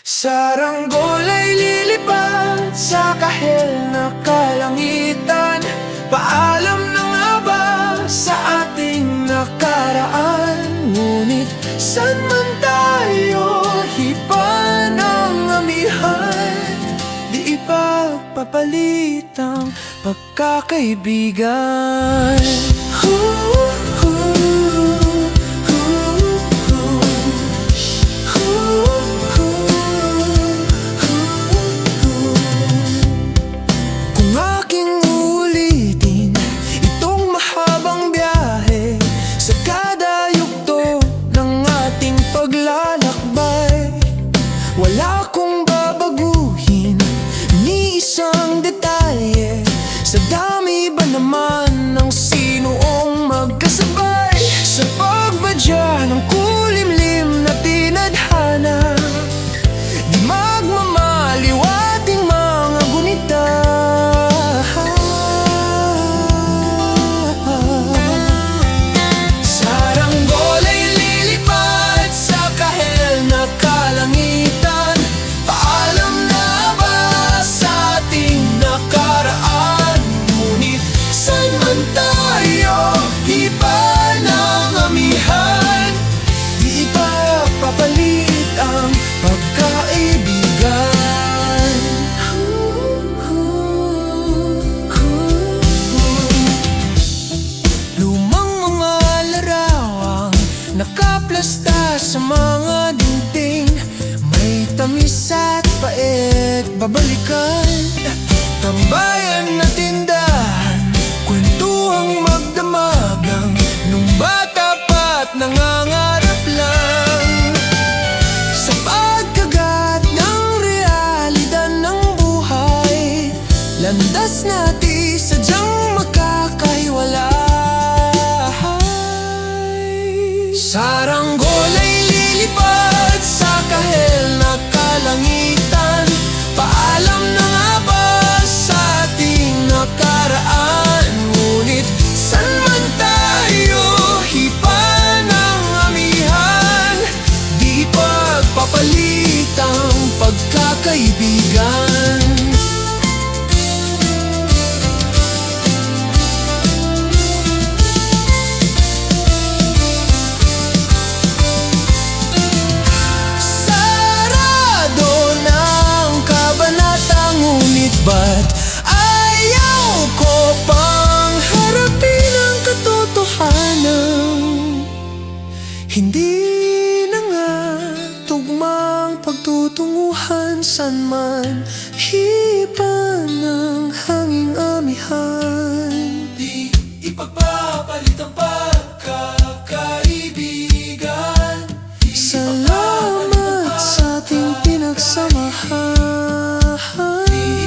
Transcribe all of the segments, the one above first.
Saranggol ay lilipad sa kahel na kalangitan. Paalam na nga ba sa ating nakaraan? Ngunit saan man tayo hipa ng amihan, di ipagpapalit ang pagkakaibigan. Wala kong babaguhin ni isang detalye. Sa dami ba naman ng sinuong magkasabay sa pagbadya ng kulimlim na tinadhana, di magmamaliw ating mga gunita. Saranggol ay lilipad sa kahel na kalangitan. Nakaplasta sa mga dingding, may tamis at pait babalikan. Tambayan na tindahan, kwentuhang magdamagang nung bata pa't nangangarap lang sa pagkagat ng realidad ng buhay. Landas natin sadyang makakahiwalay. Saranggol ay lilipad sa kahel na kalangitan. Paalam na nga ba sa ating nakaraan? Ngunit saan man tayo hipa ng amihan, di pagpapalit ang pagkakaibigan. Ba't ayaw ko pang harapin ang katotohanan? Hindi na nga tugmang pagtutunguhan, saan man hipa ng hanging amihan. Di ipagpapalit ang pagkakaibigan. Salamat sa ating pinagsamahan.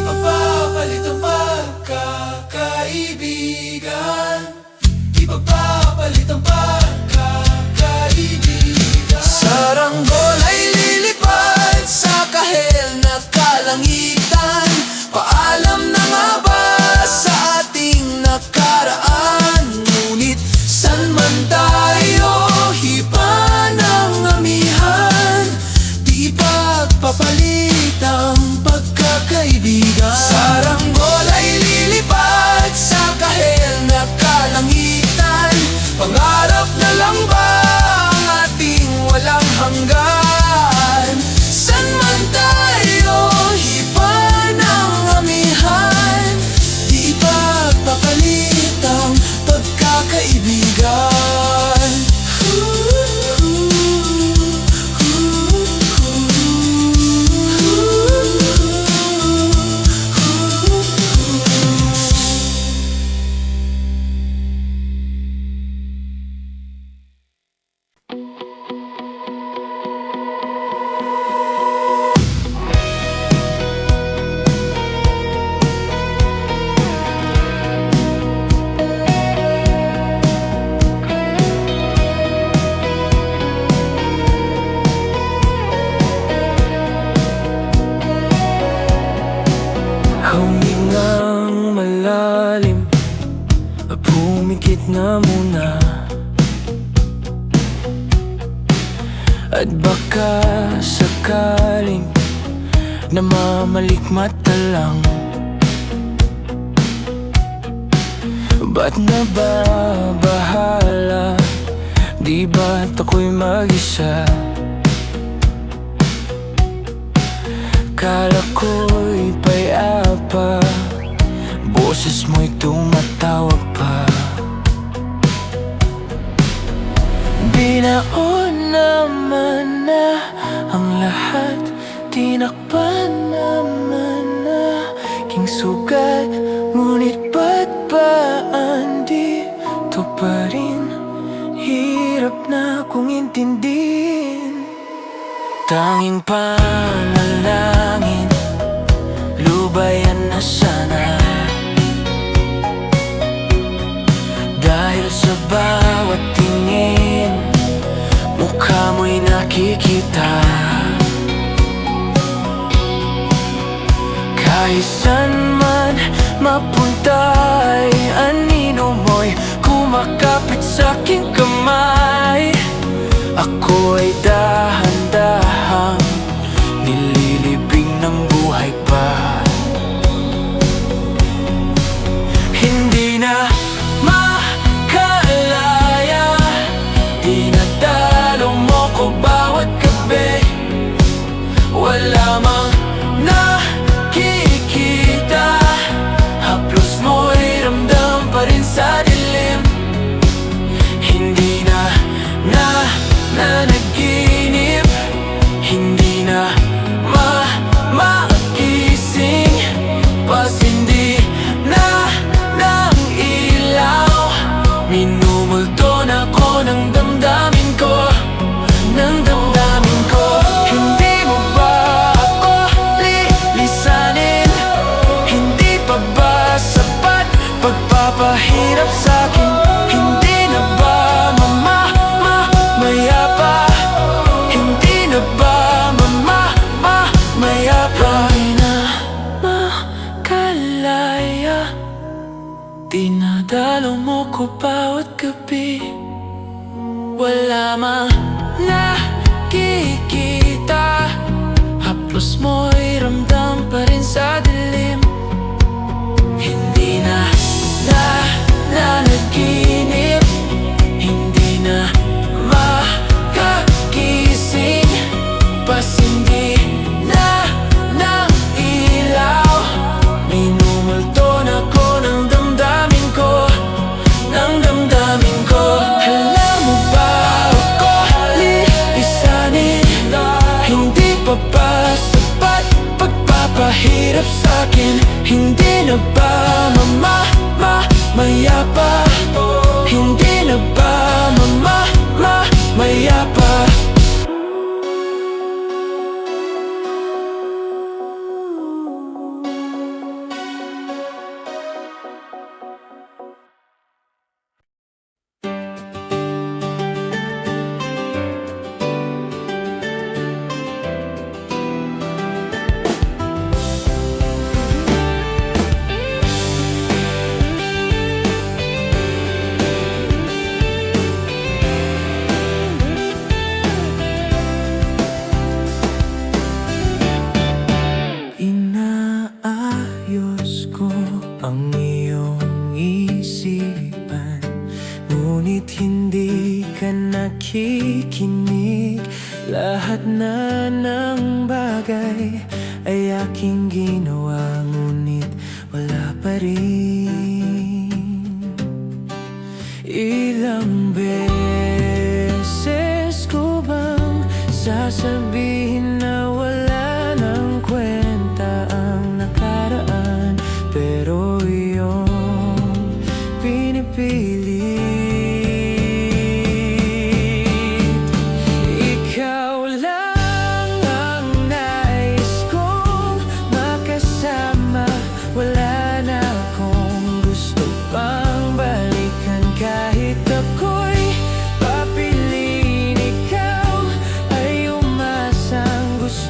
Ipagpapalit ang pagkakaibigan. Ipagpapalit ang pagkakaibigan. Saranggol ay lilipad sa kahel na kalangitan. Paalam na nga ba sa ating nakaraan? Ngunit saan man tayo hipa ng amihan, di ipagpapalit ang pagkakaibigan. Saranggol ay lilipad sa kahel na kalangitan. Pangarap na lang ba ang ating walang hanggan? Saan man tayo hipa ng amihan, di ipagpapalit ang pagkakaibigan. Humingang malalim, pumikit na muna. At baka sakaling namamalikmata lang. Ba't nababahala? Di ba't ako'y mag-isa? Kala ko'y payapa, boses mo'y tumatawag pa. Binaon naman na ang lahat, tinakpan naman na king sugat. Ngunit ba't ba andito pa rin? Hirap na kong intindihin. Tanging panalangin, lubayan na sana. Dahil sa bawat tingin, mukha mo'y nakikita. Kahit saan man mapunta'y anino mo'y kumakapit sa'king kamay. Ako ay dahan-dahang nililibing ng buhay pa. Hindi na makalaya, dinadalo mo ko bawat gabi. Wala mang nakikita, haplos mo'y ramdam pa rin sa dilim. Hindi na nanaginip, hindi na makising, pasindi na ng ilaw. Minumulto na ko ng damdamin ko, ng damdamin ko. Hindi mo ba ako lilisanin? Hindi pa ba sapat pagpapahirap sa'kin? Hindi na ba mayapa? Hindi na ba mayapa? Di na makalaya, dinadalo mo ko bawat gabi. Wala mang nakikita, haplos mo'y ramdam pa rin sa dilim. Hindi na nanaginip, hindi na makakising, pasindi na ng ilaw. Minumulto na ko ng damdamin ko, ng damdamin ko. Alam mo ba ako lilisanin? Hindi pa ba sapat pagpapahirap sa'kin? Hindi na ba mayapa? Hindi na ba mayapa? Inaayos ko ang iyong isipan, ngunit hindi ka nakikinig. Lahat na ng bagay ay aking ginawa, ngunit wala pa rin. Ilang beses ko bang sasabihin na wala nang kwenta ang nakaraan? Pero iyong pinipilit. Ikaw lang ang nais kong makasama. Wala na akong gusto pang balikan. Kahit ako'y papiliin, ikaw ay umasang gusto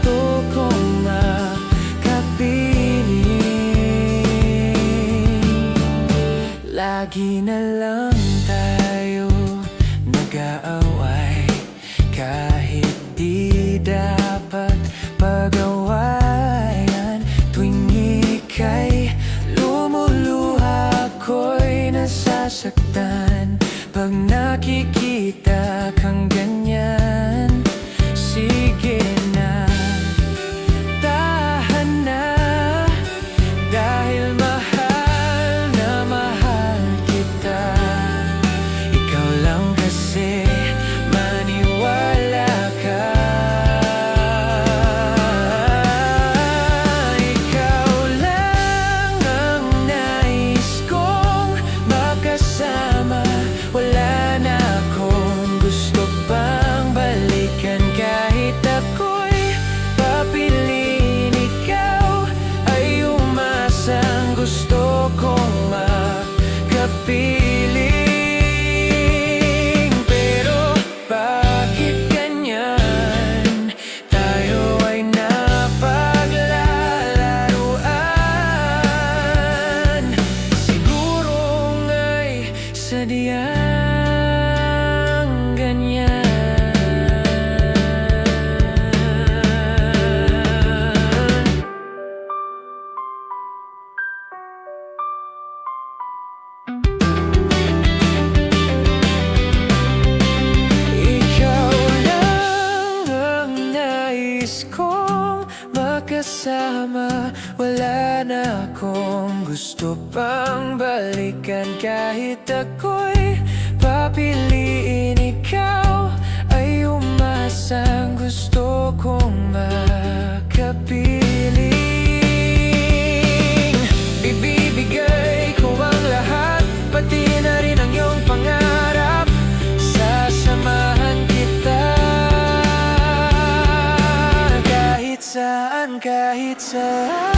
nais kong makasama. Wala na akong gusto pang balikan. Kahit ako'y papiliin, ikaw ay umasang gusto kong makapiling. Ibibigay ko ang lahat, pati na rin ang iyong pangarap. Sasamahan kita kahit saan, kahit saan.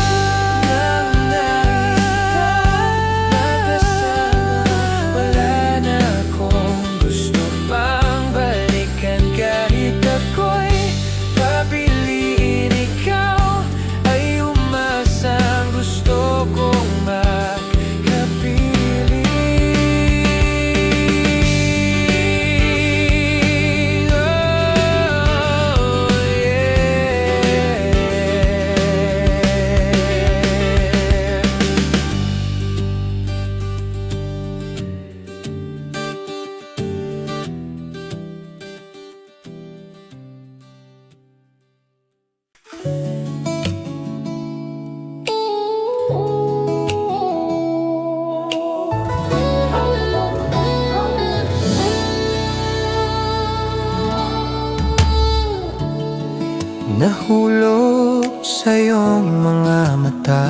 Nahulog sa iyong mga mata,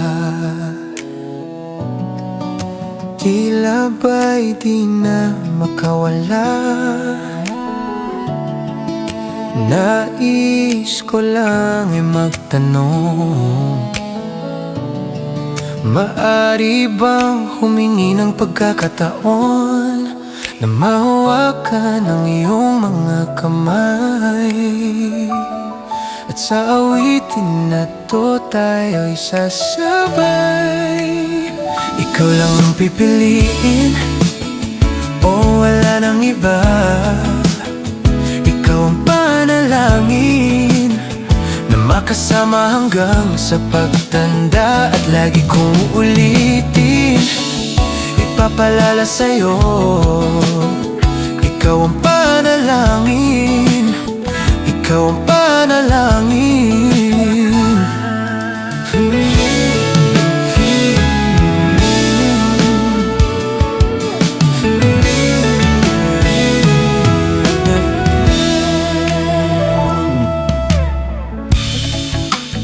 tila ba'y di na makawala. Nais ko lang ay magtanong, maari bang humingi ng pagkakataon na mahawakan ang iyong mga kamay? At sa awitin na to tayo'y sasabay. Ikaw lang ang pipiliin, o wala nang iba. Ikaw ang panalangin na makasama hanggang sa pagtanda. At lagi kong uulitin, ipapalala sa'yo. Ikaw ang panalangin, ikaw ang panalangin.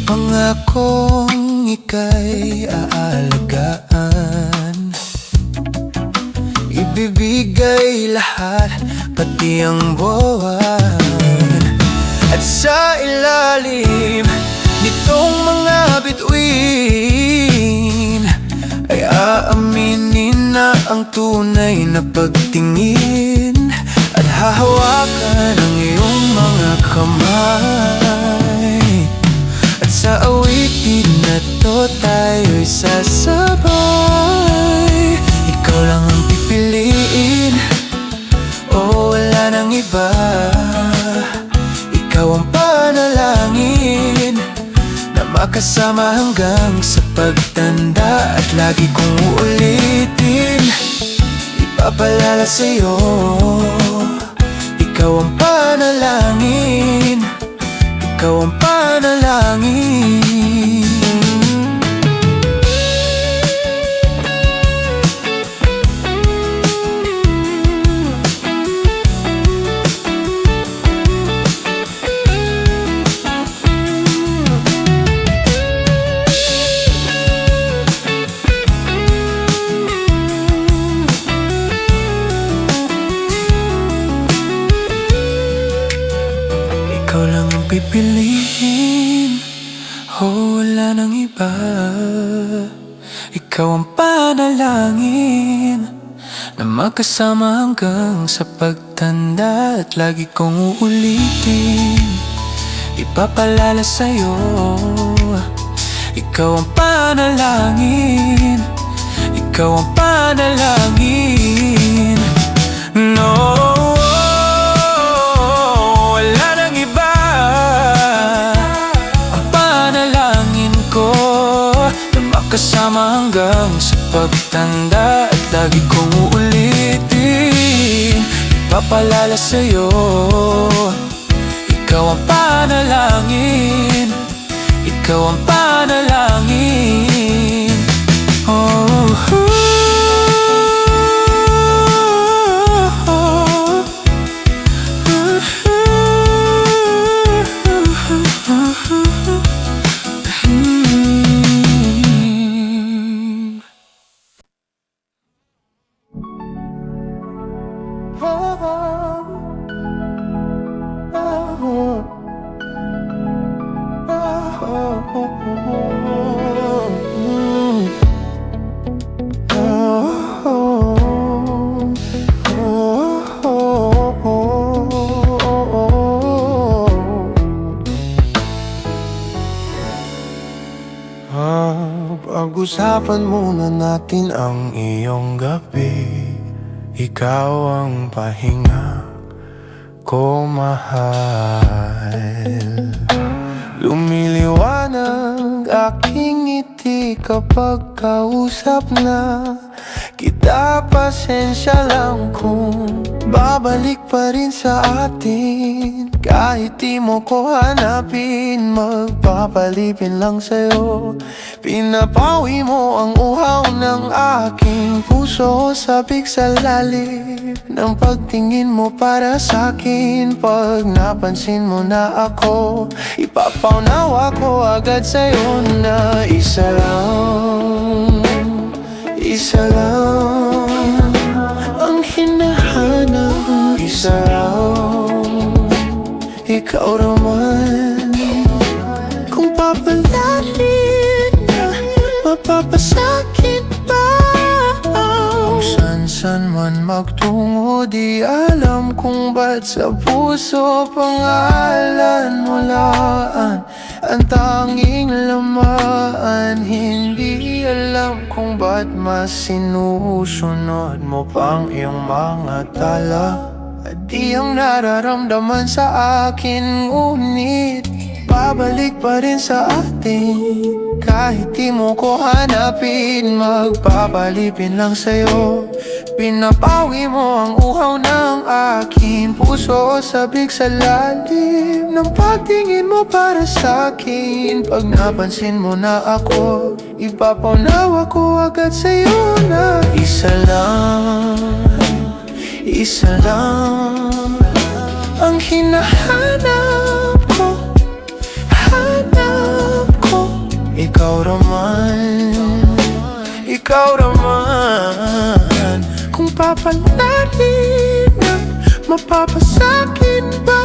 Pangakong ika'y aalagaan, ibibigay lahat, pati ang buwan. At sa ilalim nitong mga bituin ay aaminin na ang tunay na pagtingin. At hahawakan ang iyong mga kamay. At sa awitin na to tayo'y sasabay. Ikaw lang ang pipiliin, o wala nang iba. Ikaw ang panalangin na makasama hanggang sa pagtanda. At lagi kong uulitin, ipapalala sa'yo. Ikaw ang panalangin, ikaw ang panalangin. Ikaw lang ang pipiliin, o wala nang iba. Ikaw ang panalangin na magkasama hanggang sa pagtanda. At lagi kong uulitin, ipapalala sa'yo. Ikaw ang panalangin, ikaw ang panalangin. No, kasama hanggang sa pagtanda. At lagi kong uulitin, ipapalala sa'yo. Ikaw ang panalangin, ikaw ang panalangin. Oh, Pag-usapan muna natin ang iyong gabi. Ikaw ang pahinga ko, mahal. Lumiliwanag aking ngiti kapag kausap na kita. Pasensya lang kung babalik pa rin sa atin. Kahit di mo ko hanapin, magpapalipin lang sa'yo. Pinapawi mo ang uhaw ng aking puso. Sabik sa lalim ng pagtingin mo para sa'kin. Pag napansin mo na ako, ipapaunawa ko agad sa'yo na isa lang ang hinahanap. Isa lang, ikaw naman. Kung papalarin na, mapapasakit ba? Kung san-san man magtungo, di alam kung ba't sa puso pangalan mo laan ang tanging lamaan. Hindi alam kung ba't mas sinusunod mo pang iyong mga tala. At di ang nararamdaman sa akin, ngunit babalik pa rin sa atin. Kahit di mo ko hanapin, magpapalipin lang sa'yo. Pinapawi mo ang uhaw ng aking puso. Sabik sa lalim ng pagtingin mo para sa'kin. Pag napansin mo na ako, ipapaunawa ko agad sa'yo na isa lang ang hinahanap ko. Ikaw naman. Kung papalarin na, mapapasakin ba?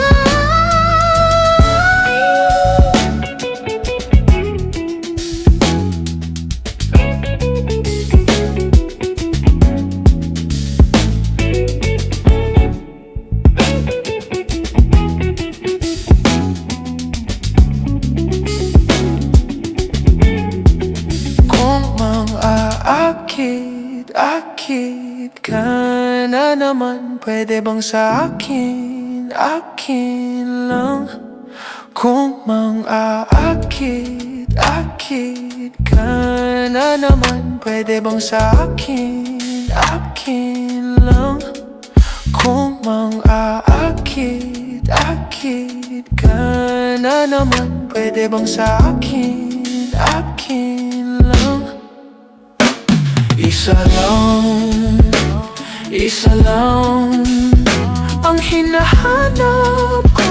Akit ka na naman, pwede bang sa akin lang? Kung mang-aakit ka na naman, pwede bang sa akin lang? Kung mang-aakit ka na naman, pwede bang sa akin lang? Isa lang ang hinahanap ko.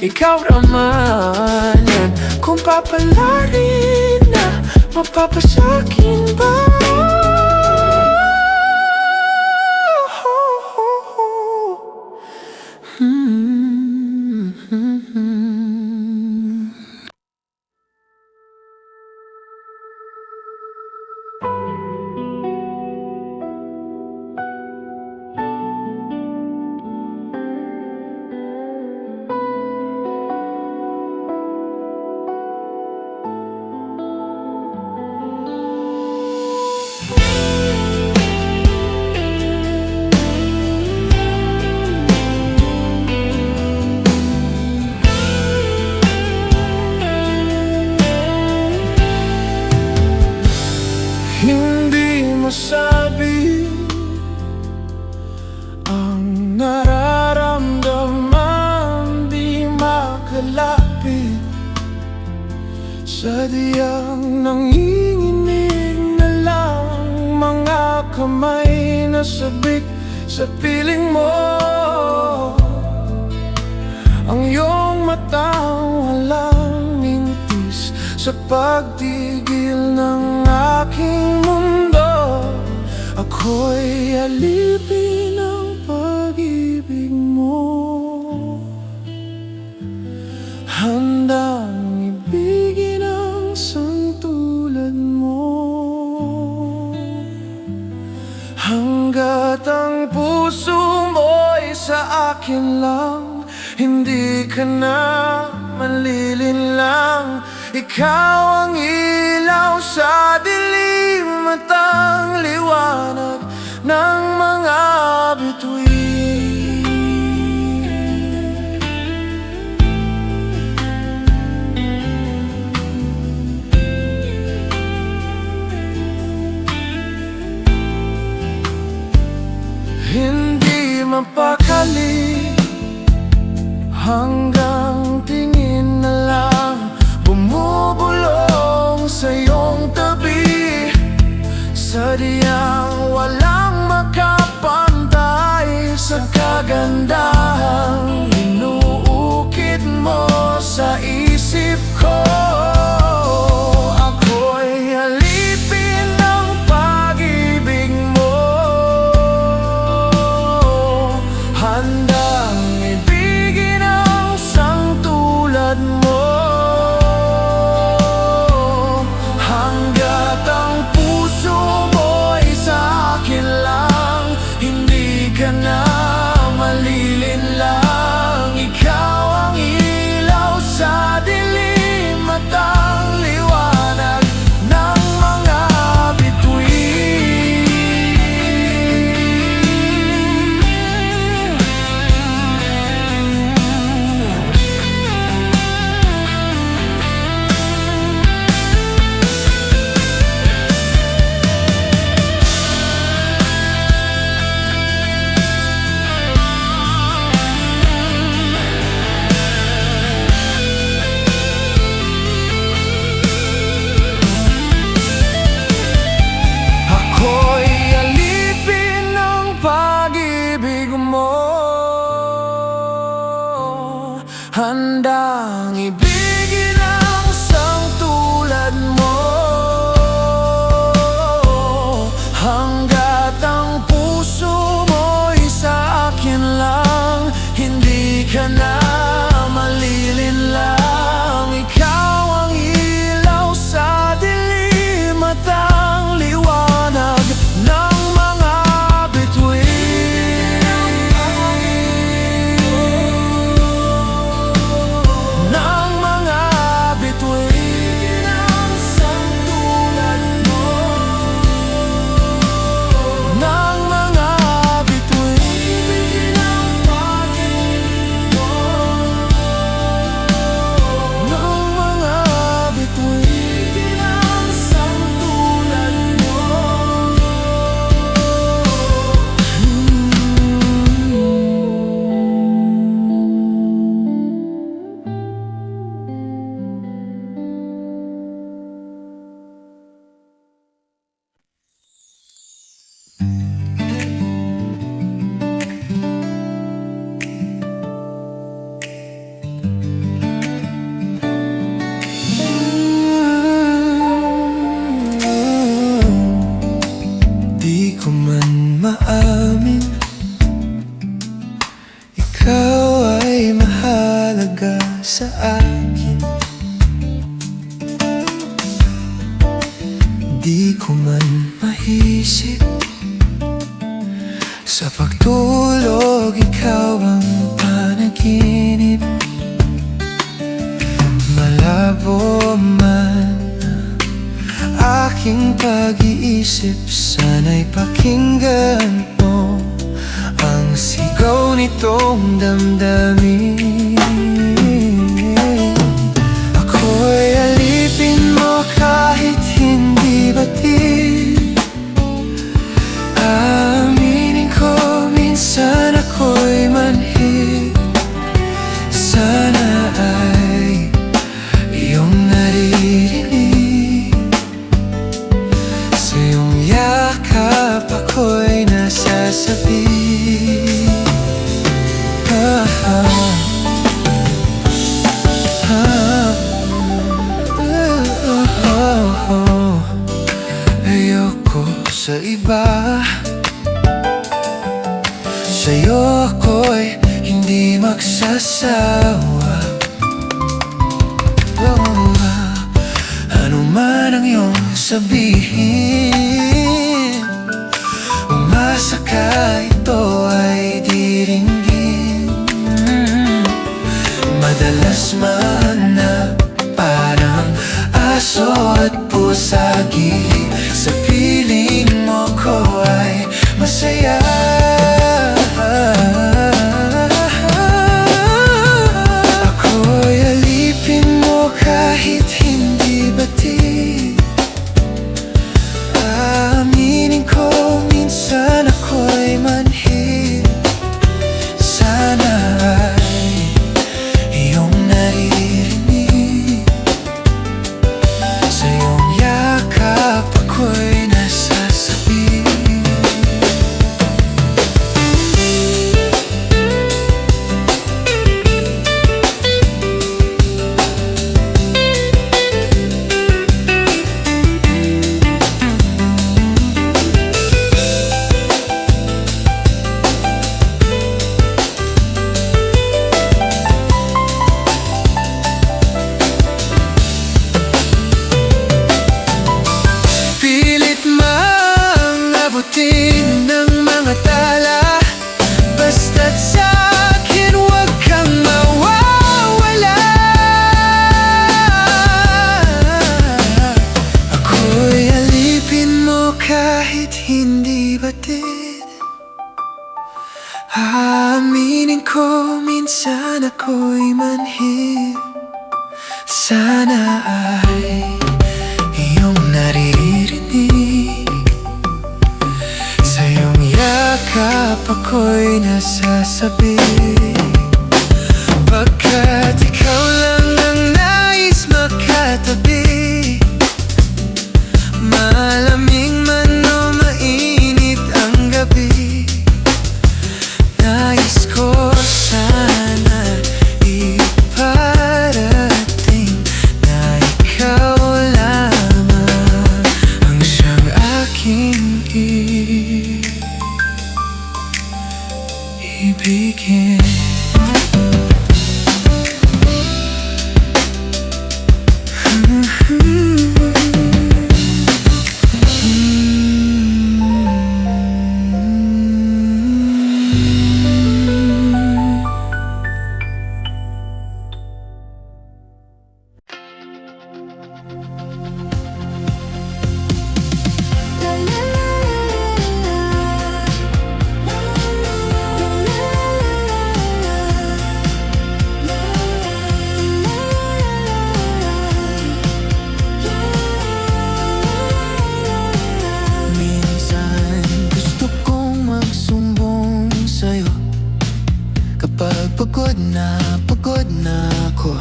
Ikaw naman. Kung papalarin na, mapapasakin ba? Sadyang nanginginig na lang mga kamay na sabik sa piling mo. Ang iyong matang walang mintis sa pagtigil ng aking mundo. Ako'y alipin ng pag-ibig mo, handang ibigin ang isang tulad mo. Hanggat ang puso mo'y sa akin lang, hindi ka na malilinlang. Ikaw ang ilaw sa dilim at ang liwanag ng mga bituin. Hindi mapakali hanggang tingin na lang bumubulong sa iyong tabi. Sadyang walang makapantay sa kagandahang inuukit mo sa isip ko. Ako'y alipin ng pag-ibig mo, handang ibigin ang isang tulad mo. Hanggat ang puso mo'y sa akin lang, hindi ka na malilinlang. Ikaw ang ilaw sa dilim at ang liwanag ng mga bituin. Ako'y alipin ng pag-ibig mo, handang ibigin ang isang tulad mo. Hanggat ang puso mo'y sa akin lang, hindi ka na malilinlang. Ikaw ang ilaw sa dilim at ang liwanag ng mga bituin. Ng mga bituin, ang isang tulad mo. Ng mga bituin, ang pag-ibig mo. Ng mga bituin, ang isang tulad mo. Di ko man maamin, ikaw ay mahalaga sa akin. Di ko man maisip, sa pagtulog ikaw ang panaginip. Malabo man aking pag-iisip, sana'y pakinggan mo ang sigaw nitong damdamin. Ako'y alipin mo kahit hindi batid. Aminin ko minsan ako'y manhid. Sana ay iyong naririnig Ayoko sa iba, sa'yo ako'y hindi magsasawa. Ano man ang iyong sabihin, umasa ka ito ay diringgin. Madalas mahanap parang aso at pusa, gili sa piling mo ko ay masaya. Ako'y alipin mo kahit hindi batid. Aaminin ko minsan ako'y manhid. Sana ay iyong naririnig. Sa iyong yakap ako'y nasasabi. Ng mga tala, basta't sa'kin huwag kang mawawala. Ako'y alipin mo kahit hindi batid. Aaminin ko minsan ako'y manhid. Sana ay iyong naririnig. Sa iyong yakap ako'y nasasabi. Pagkat ikaw lang ang nais makatabi. Malamig man o mainit ang gabi, nais ko sana iparating na ikaw lamang ang siyang aking ibigin. Pagod na ako.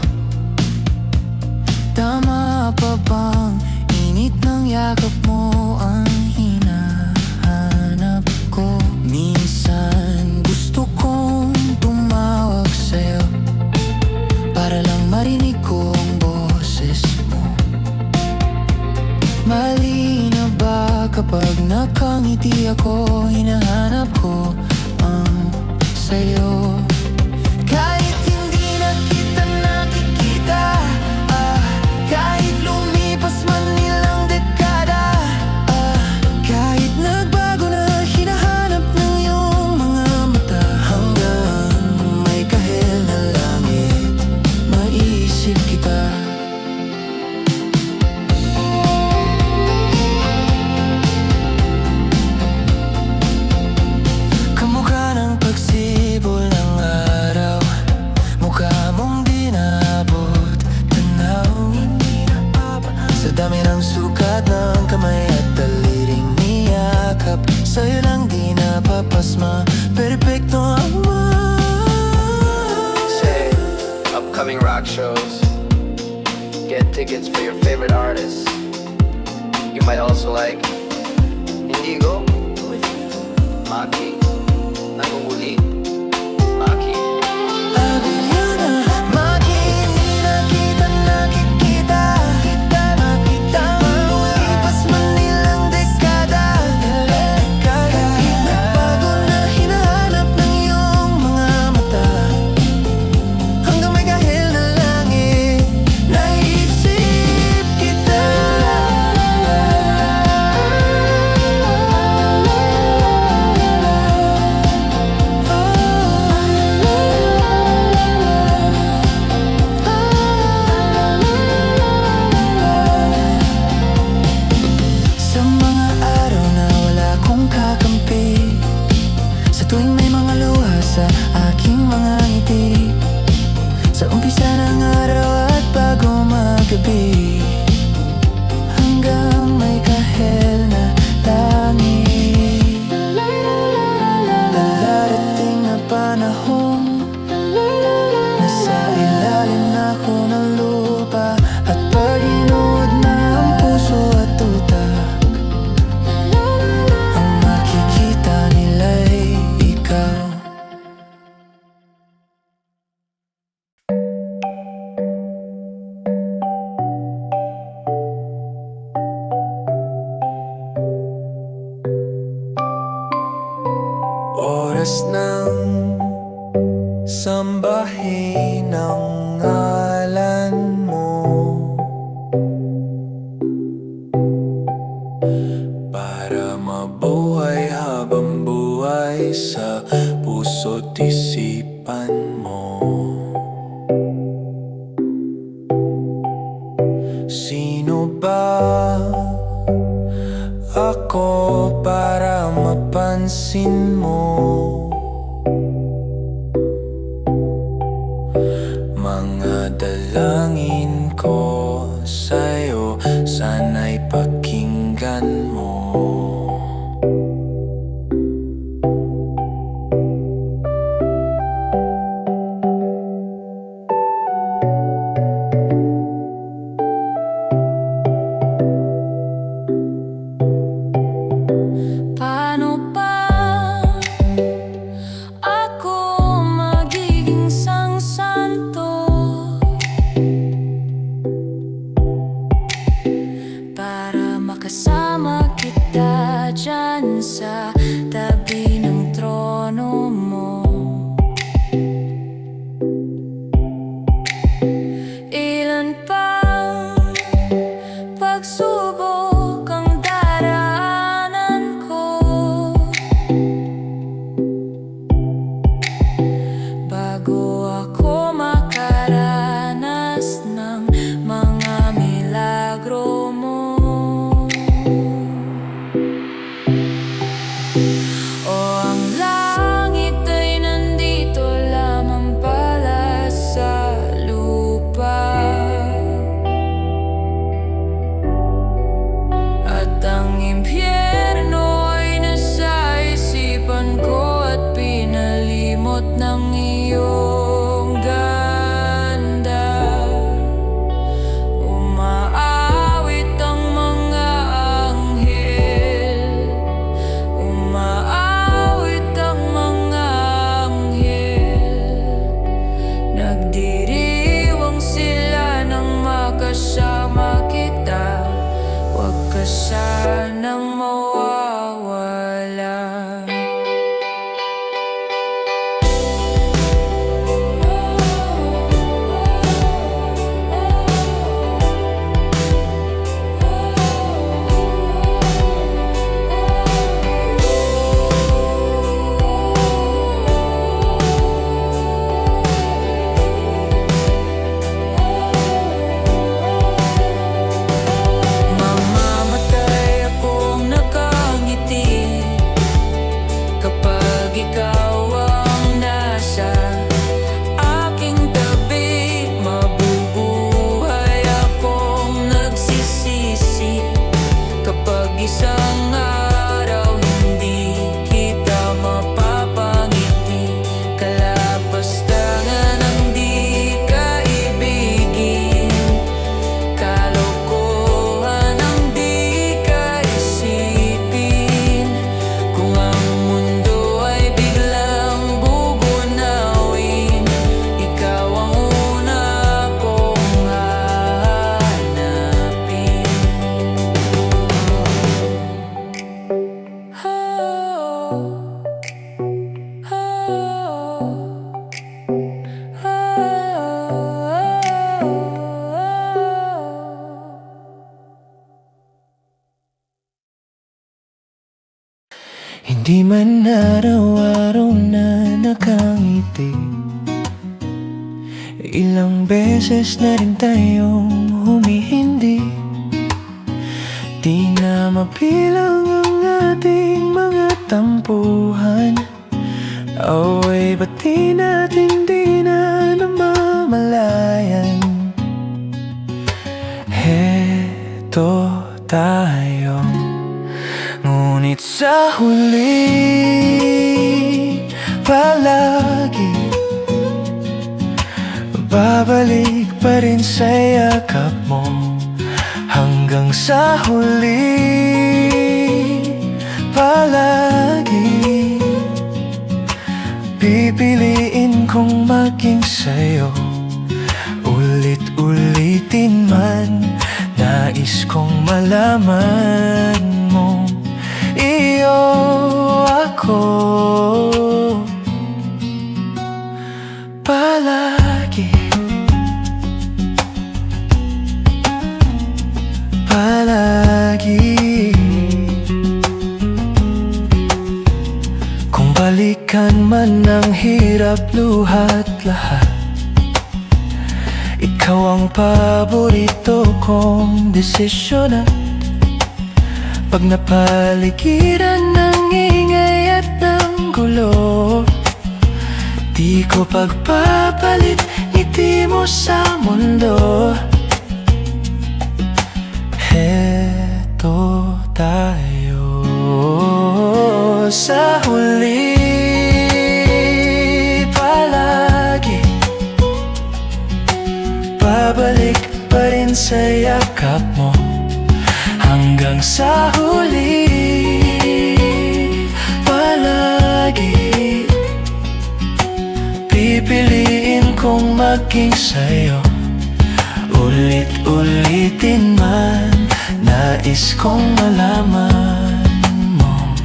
Tama pa bang init ng yakap mo ang hinahanap ko? Minsan gusto kong tumawag sa'yo para lang marinig ko ang boses mo. Mali na ba kapag nakangiti ako, hinahanap ko ang sa'yo? Kahit hindi na kita nakikita, kahit lumipas man ilang dekada, kahit nagbago na hinahanap ng iyong mga mata, hanggang may kahel na langit, maiisip kita. Kamukha ng pagsibol ng araw, mukha mong di naabot tanaw. Sa dami ng sukat ng kamay at daliring niyakap, sa'yo lang di napapasma, perpekto ang Say, upcoming rock shows. Get tickets for your favorite artists. You might also like Indigo, Maki, Naguguli, Maki, sambahin ang ngalan mo, para mabuhay habang buhay sa puso't isipan mo. Sino ba ako para mapansin mo? Mga dalangin ko sa'yo, sana'y pakinggan mo. Paano ba ako magiging santo para makasama kita dyan sa tabi ng trono mo? Ilan pang pagsubok ang daraanan ko bago ako makaranas ng mga milagro mo. O ang langit ay nandito lamang pala sa lupa, at ang impyerno ay nasa isipan ko at pinalimot ng iyong ganda. Umaawit ang mga anghel, umaawit ang mga anghel, nagdiriwang sila nang makasama kita. Huwag ka sanang mawawala. Mamamatay akong nakangiti kapag ikaw ang nasa aking tabi. Mabubuhay akong nagsisisi kapag isang araw hindi kita mapapangiti. Kalapastangan ang di kaibigin, kalokohan ang di kaisipin. Kung ang mundo ay biglang bugunawin, ikaw ang una kong hahanapin. Hindi man araw-araw na nakangiti, ilang beses na rin tayong humihindi. Di na mapilang ang ating mga tampuhan, away ba't di natin di na namamalayan? Heto tayo, ngunit sa huli palagi babalik pa rin sa yakap mo. Hanggang sa huli palagi pipiliin kong maging sa'yo. Ulit-ulitin man, nais kong malaman mo, iyo ako. palagi, palagi. Kung balikan man ang hirap, luhat lahat, ikaw ang paborito kong desisyon. At pag napaligiran ng ingay at ng gulo, di ko pagpapalit ngiti mo sa mundo. Heto tayo sa huli, palagi babalik pa rin sa yakap mo hanggang sa huli, palagi pipiliin kong maging sa'yo. Ulit-ulitin man, nais kong malaman mong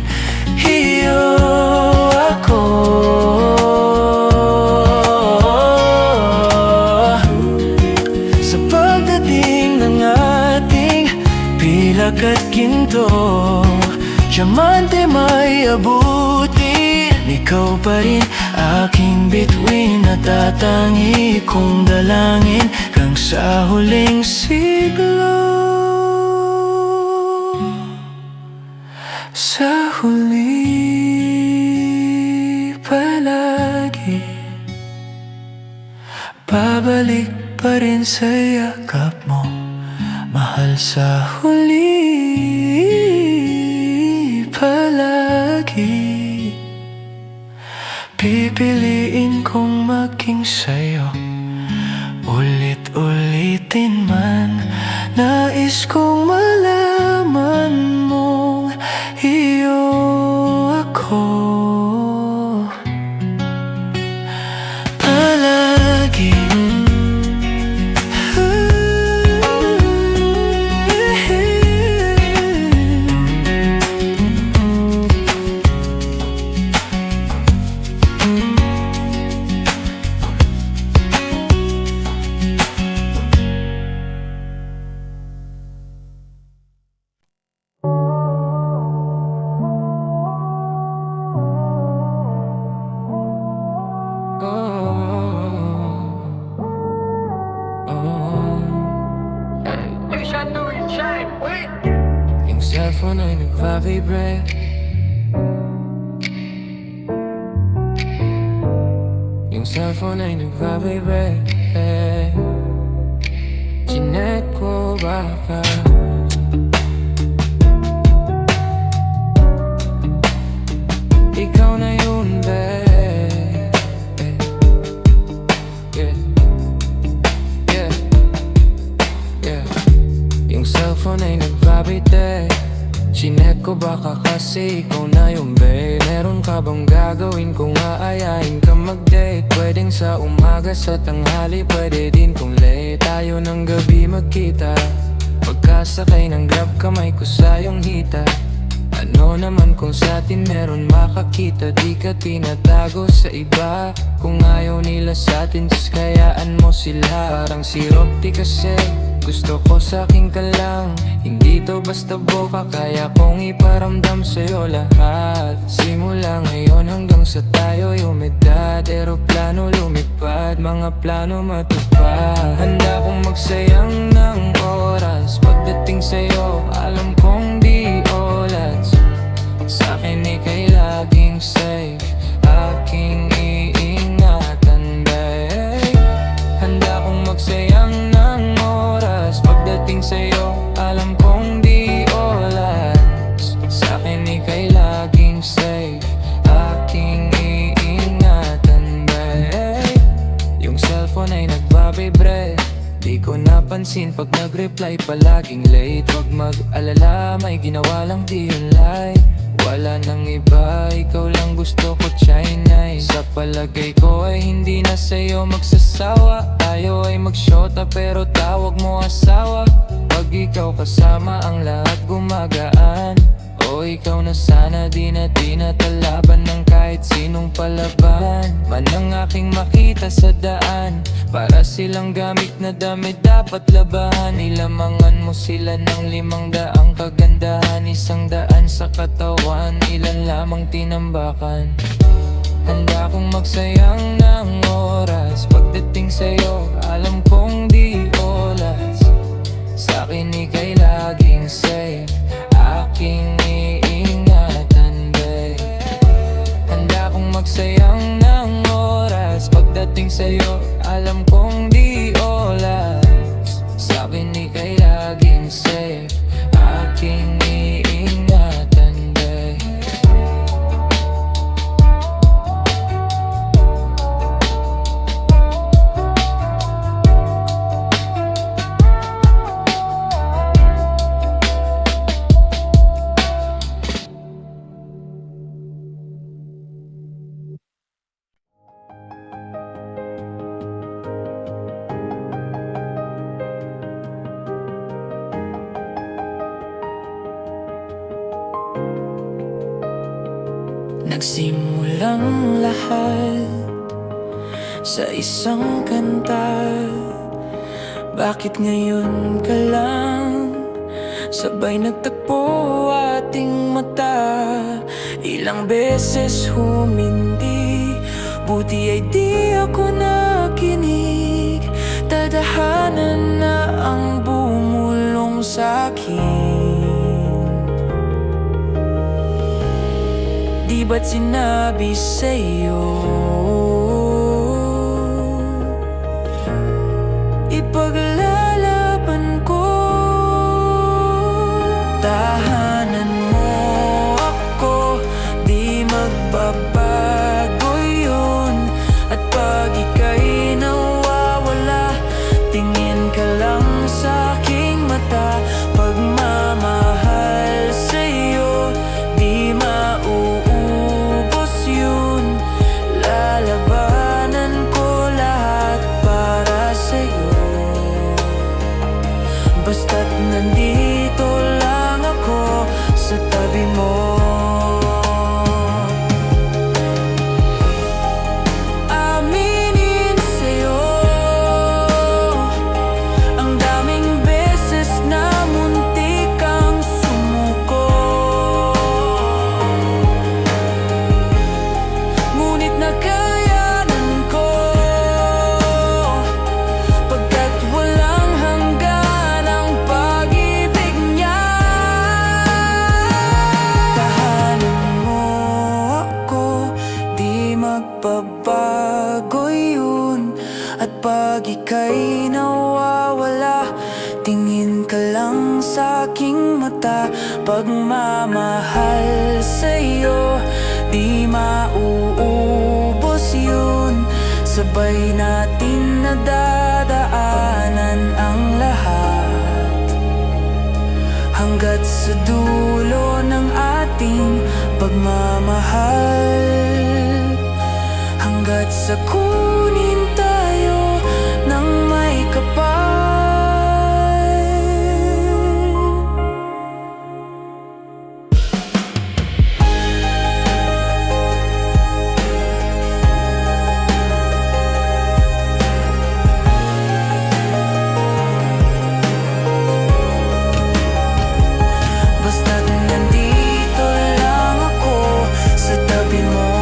iyo ako. Sa pagdating ng ating pilak at ginto, diamante may abutin, ikaw pa rin aking bituin at tatangi kong dalangin hanggang sa huling siglo. Sa huli, palagi babalik pa rin sa yakap mo, mahal. Sa huli, palagi pipiliin kong maging sa'yo. Ulit-ulitin man, nais kong malaman mong iyo ako. Palagi yung cellphone ay nagva-vibrate, yung cellphone ay nagva-vibrate. Chinek ko baka ikaw na yun, babe. Yeah, yeah, yeah. Yung cellphone ay nag-vibrate. Chinek ko baka kasi ikaw na yung babe. Meron ka bang gagawin kung aayain ka mag-date? Pwedeng sa umaga, sa tanghali, pwede din kung late. Tayo ng gabi magkita, pagkasakay ng grab, kamay ko sa iyong hita. Ano naman kung sa atin meron makakita, di ka tinatago sa iba. Kung ayaw nila sa atin, just kayaan mo sila. Parang sirop di kasi, gusto ko sa'kin ka lang. Hindi to basta boka, kaya kong iparamdam sa'yo lahat. Simula ngayon hanggang sa tayo'y umidad, eroplano lumipad, mga plano matupad. Handa kong magsayang ng oras, pagdating sa'yo alam kong di olats. Sa'kin ika'y laging safe, aking iingatan, babe. Handa kong magsayang ng oras, pagdating sa'yo alam kong di olats. Sa'kin ika'y laging safe, aking iingatan, babe. Yung cellphone ay nagva-vibrate, di ko napansin pag nag-reply palaging late. Wag mag-alala, may ginawa lang di yun like. Wala nang iba, ikaw lang gusto ko, China. Sa palagay ko ay hindi na sa'yo magsasawa. Tayo ay magsyota pero tawag mo asawa. Pag ikaw kasama ang lahat gumagaan. O ikaw na sana, di na talaban ng kaya. kahit sinong palaban man ang aking makita sa daan. Para silang gamit na damit dapat labahan. Ilamangan mo sila ng 500 kagandahan, 100 sa katawan, ilan lamang tinambakan. Handa kong magsayang ng oras pagdating sa'yo, alam kong di oras. Sa'kin ika'y laging safe, aking iingatan, babe. Handa kong magsayang ng oras pagdating sa'yo, alam kong di oras. Sa'kin ika'y laging safe, aking iingatan, babe. Nagsimulang lahat sa isang kanta. Bakit ngayon ka lang sabay nagtagpo ating mata? Ilang beses humindi, buti ay di ako nakinig. Tadhanan na ang bumulong sa'kin. Di ba't sinabi sa'yo ipaglalaban ko? Tahanan mo ako, di magbabago yun. At pag ika'y nawawala, tingin ka lang sa'king mata. Pagmamahal sa'yo, di mauubos yun. Lalabanan ko lahat para sa'yo, basta't nandito lang ako sa tabi mo. Aminin sa'yo, ang daming beses na muntik kang sumuko. Ngunit nakayanan ko, pagkat walang hanggan ang pag-ibig niya. Tahanan mo ako, di magbabago yun. At pag ika'y nawawala, tingin ka lang sa'king mata. Pagmamahal sa'yo, di mauubos yun. Sabay natin nadadaanan ang lahat, hanggat sa dulo ng ating pagmamahal. Hanggat sa kunin tayo ng may kapal. Basta't nandito lang ako sa tabi mo.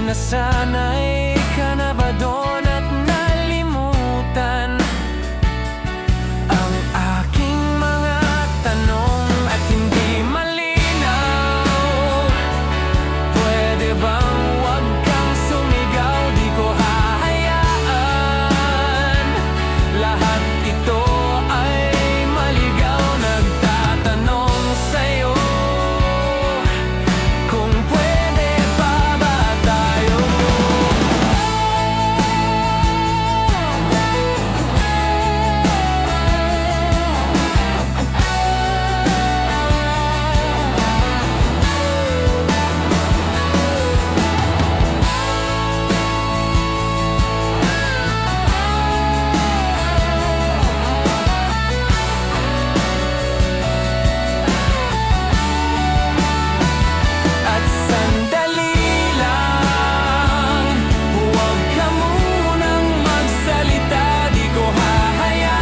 Nasanay ka na ba doon at nalimutan ang aking mga tanong at hindi malinaw? Pwede bang wag kang sumigaw? Di ko hahayaan lahat ito ay maligaw. Nagtatanong sa'yo kung pwede pa ba tayo. At sandali lang, huwag ka munang magsalita. Di ko hahayaan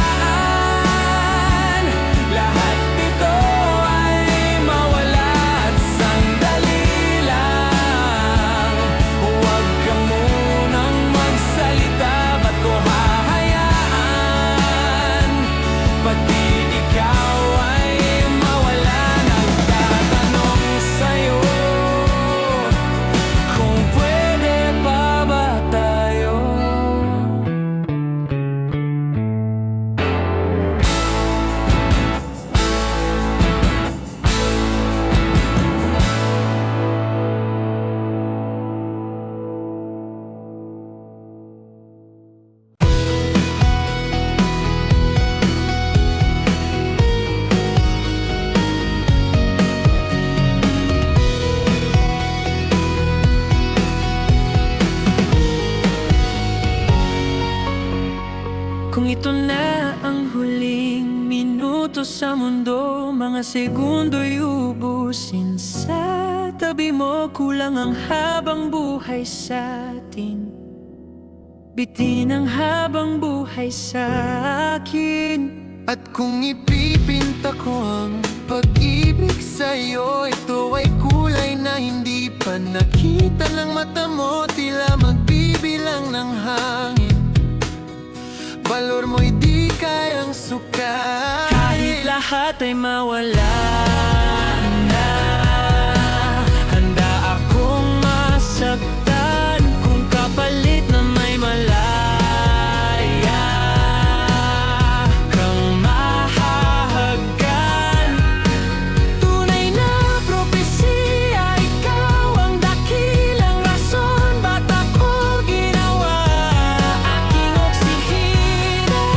lahat ito ay mawala. At sandali lang, huwag ka munang magsalita. Ba't ko hahayaan pati ikaw ay mawala? Nagtatanong sa'yo kung pwede pa ba tayo. Kung ito na ang huling minuto sa mundo, mga segundo'y ubusin sa tabi mo. Kulang ang habang buhay sa atin, bitin ang habang buhay sa akin. At kung ipipinta ko ang pag-ibig sa'yo, ito ay kulay na hindi pa nakita ng mata mo. Tila magbibilang ng hangin, balor mo'y di kayang sukat. Kahit lahat ay mawala na, handa akong masaktan kung kapalit na may malaya kang mahahagkan. Tunay na propesya, ikaw ang dakilang rason ba't ako ginawa aking oksihina.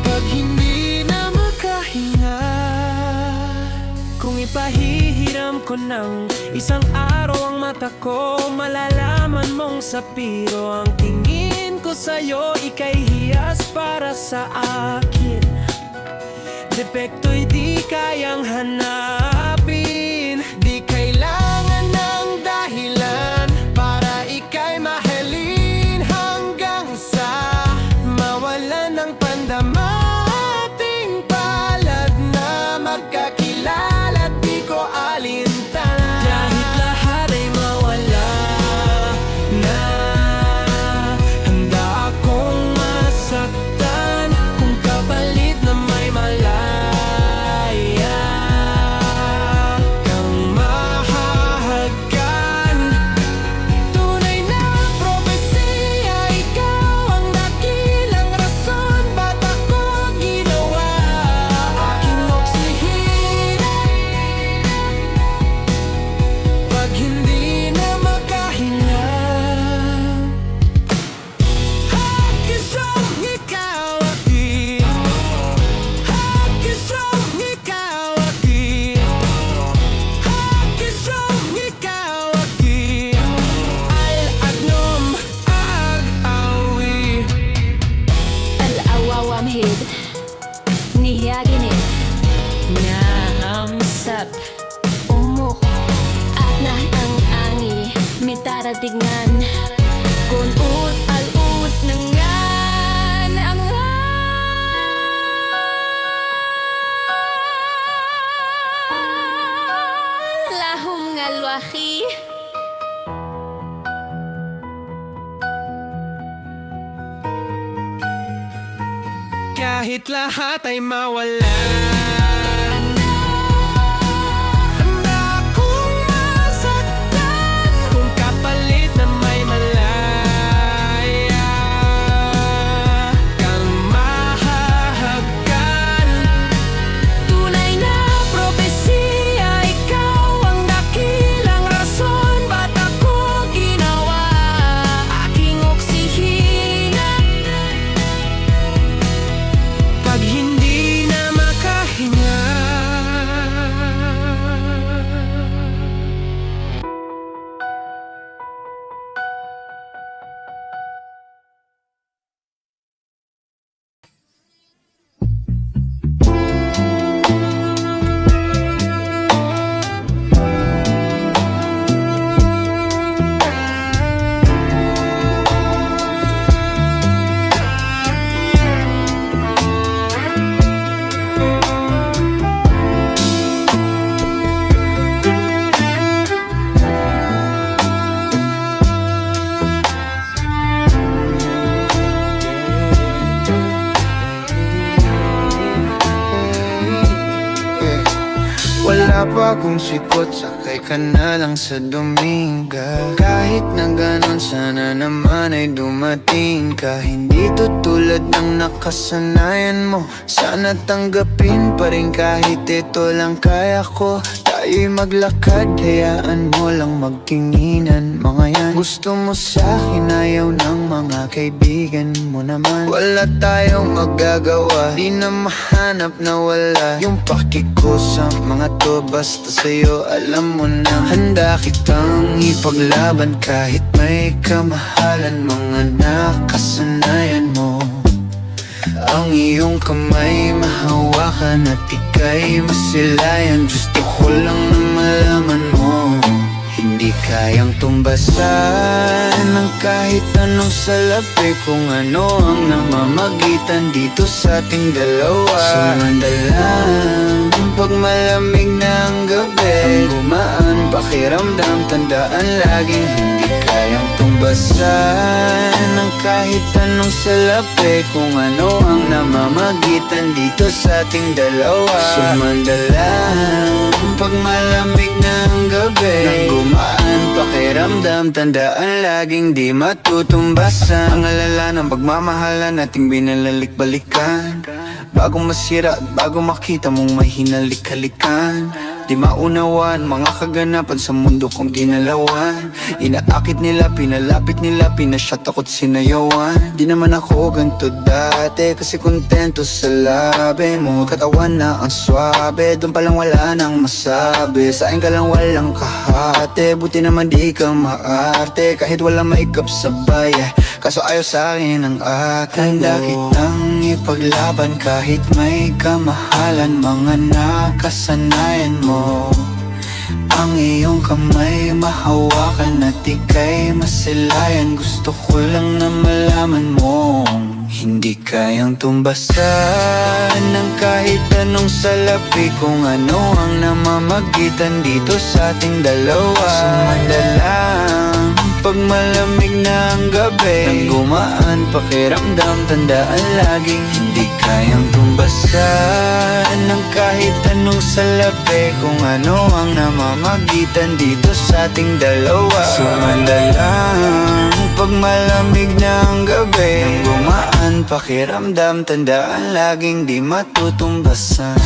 Pag hindi na makahinga, Kung ipahihiram ko ng isang araw ang mata ko, malalaman mong sapiro ang tingin ko sa'yo. Ika'y hiyas para sa akin, depekto'y di kayang hanapin. di kailangan ng dahilan para ika'y mahalin, hanggang sa mawalan ng pandama. Ating palad na magkakilala, di ko alintanan. Kahit lahat ay mawala na, handa akong masaktan kung kapalit na may malaya kang mahahagkan. Tunay na propesya, ikaw ang dakilang rason ba't ako ginawa aking oksihina. Pag hindi na makahinga, hakisang ikaw akin, hakisang ikaw akin, hakisang ikaw akin. Al-adnom ag-awi. Al-awawamhid Nihiyaginit Naamsat Umuk At na ang angi Mitaratignan Kung ut al-ut nangan Ang lahum ngalwahi kahit lahat ay mawala. Handa akong masaktan kung kapalit na may malaya kang mahahagkan. Tunay na propesiya, ikaw ang dakilang rason ba't ako ginawa aking oksihina. Pag hindi na makahinga, Wala pa akong sikot, sakay ka na lang sa Dominga. Kahit na ganon, sana naman ay dumating ka. Hindi to tulad ng nakasanayan mo, sana tanggapin pa rin kahit ito lang kaya ko. Tayo'y maglakad, hayaan mo lang magtinginan. Mga yan, gusto mo sa'kin, ayaw ng mga kaibigan mo naman. Wala tayong magagawa, di na mahanap na wala yung paki ko sa mga to. Basta sa'yo alam mo na handa kitang ipaglaban kahit may kamahalan. Mga nakasanayan mo, ang iyong kamay mahawakan at ika'y masilayan. Gusto ko lang na malaman mo, hindi kayang tumbasan ng kahit anong salapi. Kung ano ang namamagitan dito sa ating dalawa. Sumandalang pag malamig na ang gabi, ang gumaan pakiramdam, tandaan laging hindi kayang tumbasan ng kahit anong salapi. Kung ano ang namamagitan dito sa ating dalawa. Sumandalang pag malamig na ang gabi, ang gumaan pakiramdam, tandaan laging di matutumbasan. Ang alala ng pagmamahalan nating binalalik-balikan, bago masira at bago makita mong may hinalik-halikan. Di maunawan mga kaganapan sa mundo kong ginalawan. Inaakit nila, pinalapit nila, pinasyat ako't sinayawan. Di naman ako ganito dati, kasi kontento sa labi mo. Katawan na ang swabe, doon palang wala nang masabi. Sa akin ka lang walang kahate, buti naman di ka maarte. Kahit wala maikap sabay, kaso ayaw sa akin ang akin. Handa kitang ipaglaban kahit may kamahalan. Mga nakasanayan mo, ang iyong kamay mahawakan at ika'y masilayan. Gusto ko lang na malaman mo, hindi kayang tumbasan ng kahit anong salapi. Kung ano ang namamagitan dito sa ating dalawa. Sumandalang pag malamig na ang gabi, ang gumaan pakiramdam, tandaan laging hindi kayang tumbasan ng kahit anong salapi. Kung ano ang namamagitan dito sa ating dalawa. Sumandalang pag malamig na ang gabi, ang gumaan pakiramdam, tandaan laging di matutumbasan.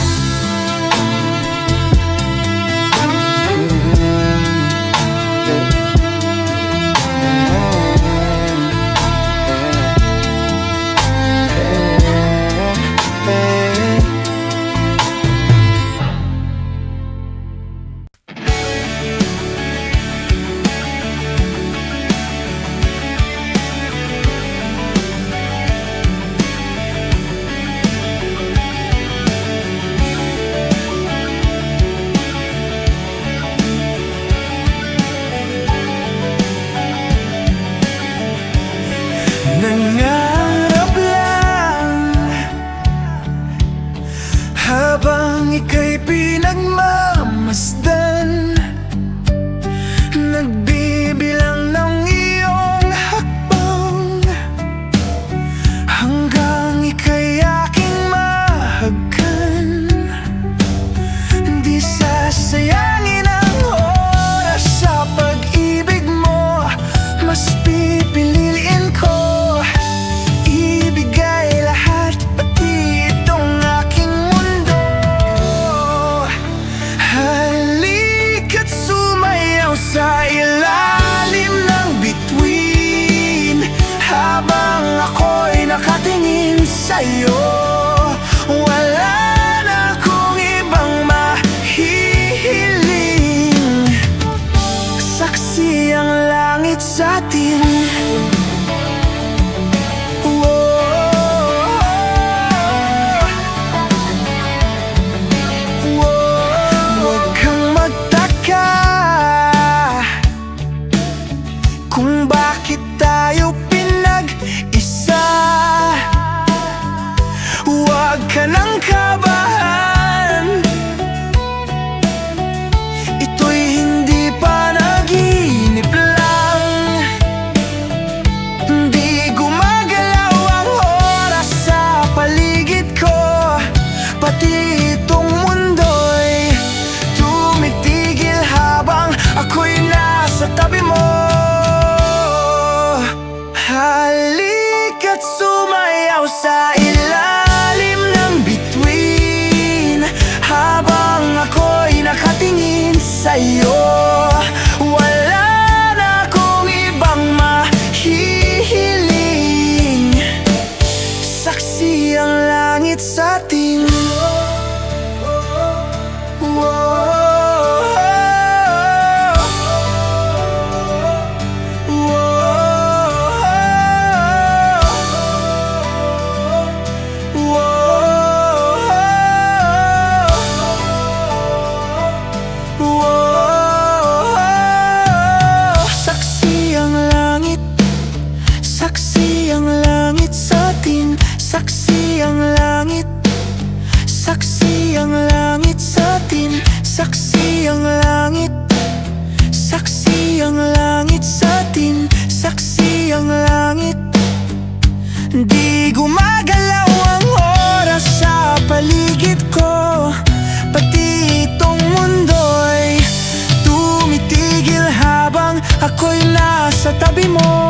sa'yo. Wala na akong ibang mahihiling. Saksi ang langit sa atin. Huwag kang magtaka kung bakit tayo pinag-isa. Huwag ka nang kabahan, ito'y hindi panaginip lang. Di gumagalaw ang oras sa paligid ko, pati itong mundo'y tumitigil habang ako'y nasa tabi mo. Halika't sumayaw sa ilalim ng bituin habang ako'y nakatingin sa'yo. Wala na akong ibang mahihiling. Saksi ang langit sa atin. Saksi ang langit, saksi ang langit sa atin. Saksi ang langit, saksi ang langit sa atin. Saksi ang langit, saksi ang langit sa atin. Saksi ang langit. Di gumagalaw ang oras sa paligid ko, pati itong mundo'y tumitigil habang ako'y nasa tabi mo.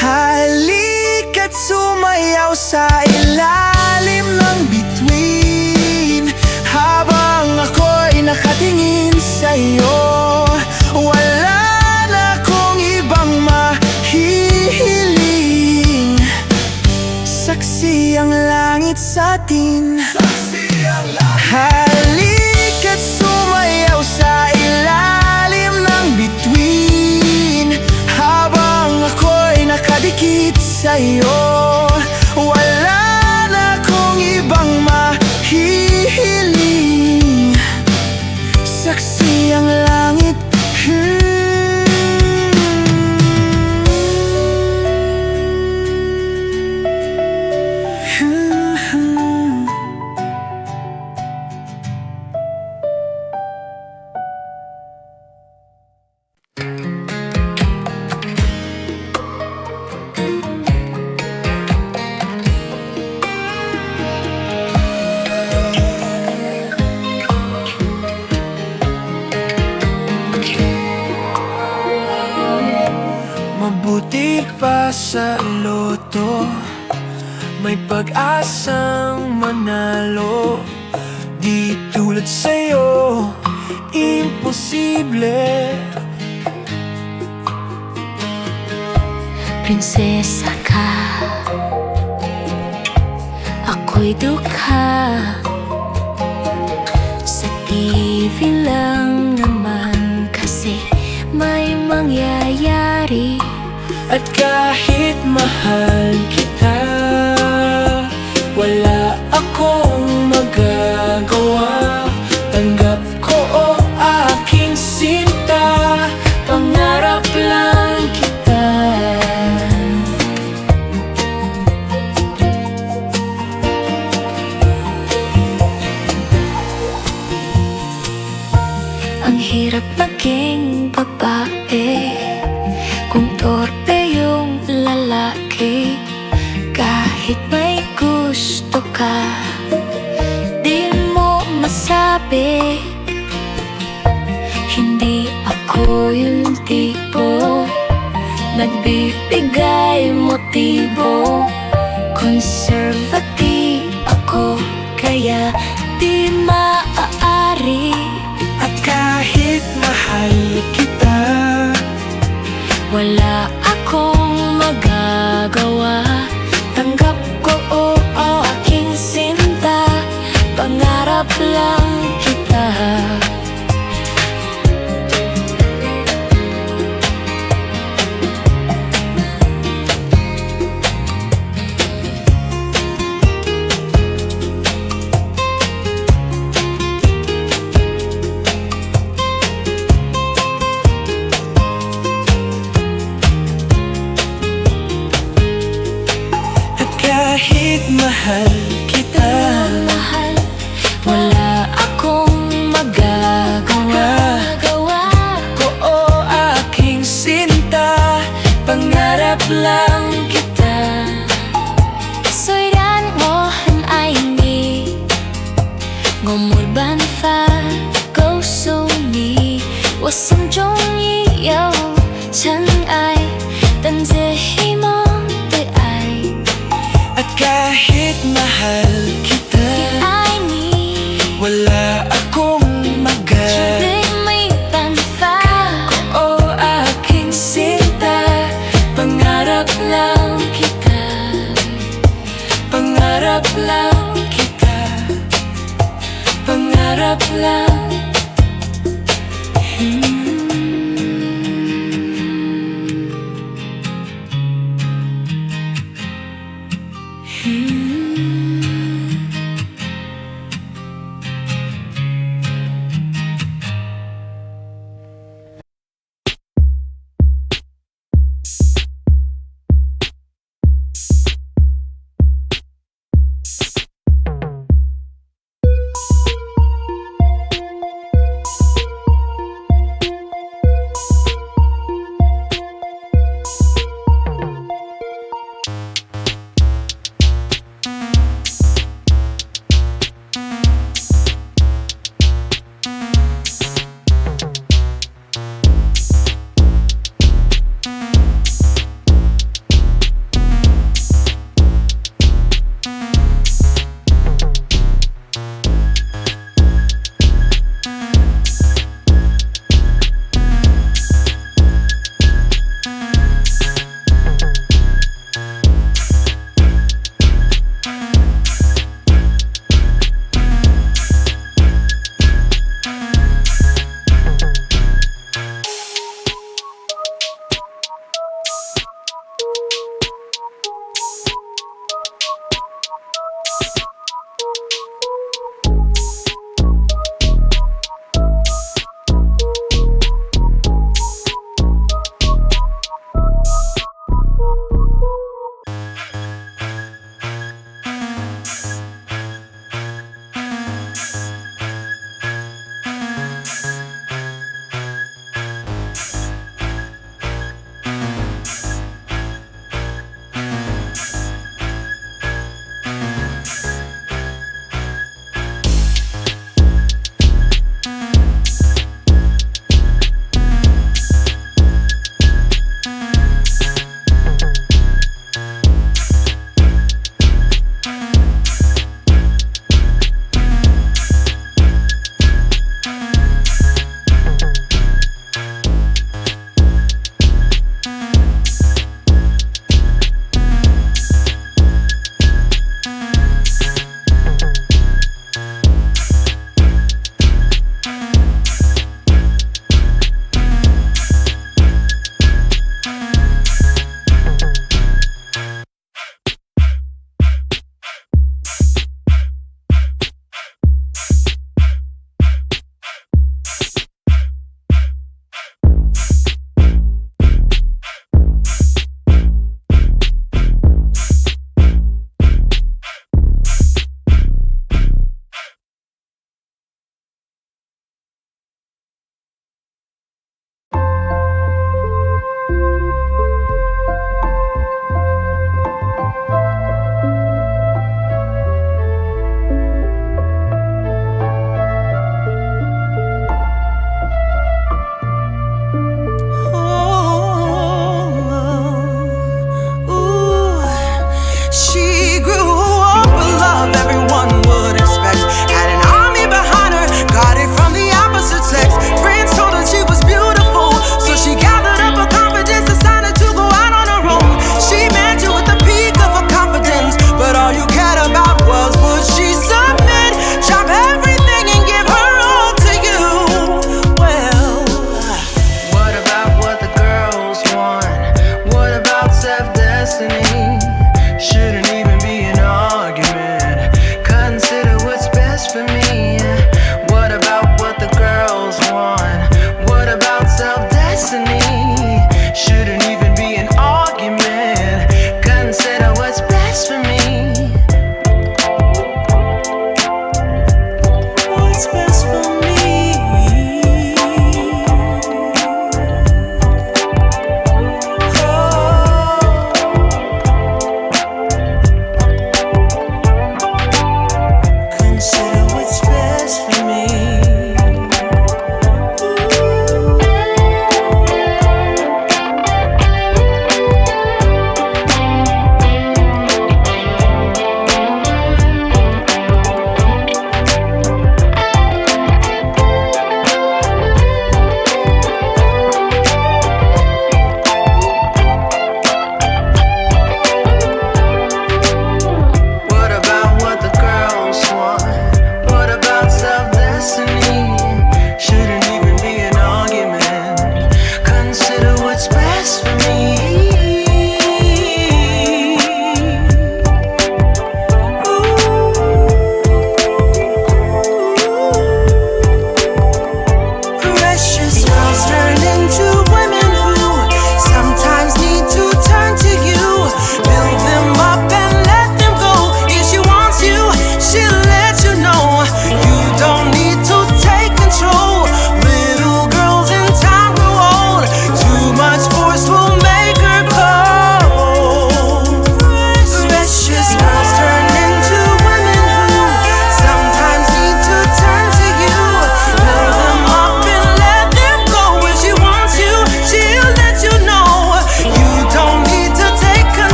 Halika't sumayaw sa ilalim ng bituin habang ako'y nakatingin sa'yo. Wala na akong ibang mahihiling. Saksi ang langit sa atin. Halika't sumayaw sa ilalim ng bituin habang ako'y nakadikit sa'yo. Wala na akong ibang mahihiling. Saksi ang langit. Mabuti pa sa loto, may pag-asang manalo. Di tulad sa'yo, imposible. Prinsesa ka, ako'y dukha. Sa TV lang naman kasi may mangyayari. At kahit mahal kita, wala akong magagawa. Tanggap ko o aking sinta, pangarap lang kita. Ang hirap maging babae kung torpe yung lalaki. Kahit may gusto ka, di mo masabi. Hindi ako yung tipo nagbibigay motibo. Conservative ako, kaya di maaari. At kahit mahal kita, wala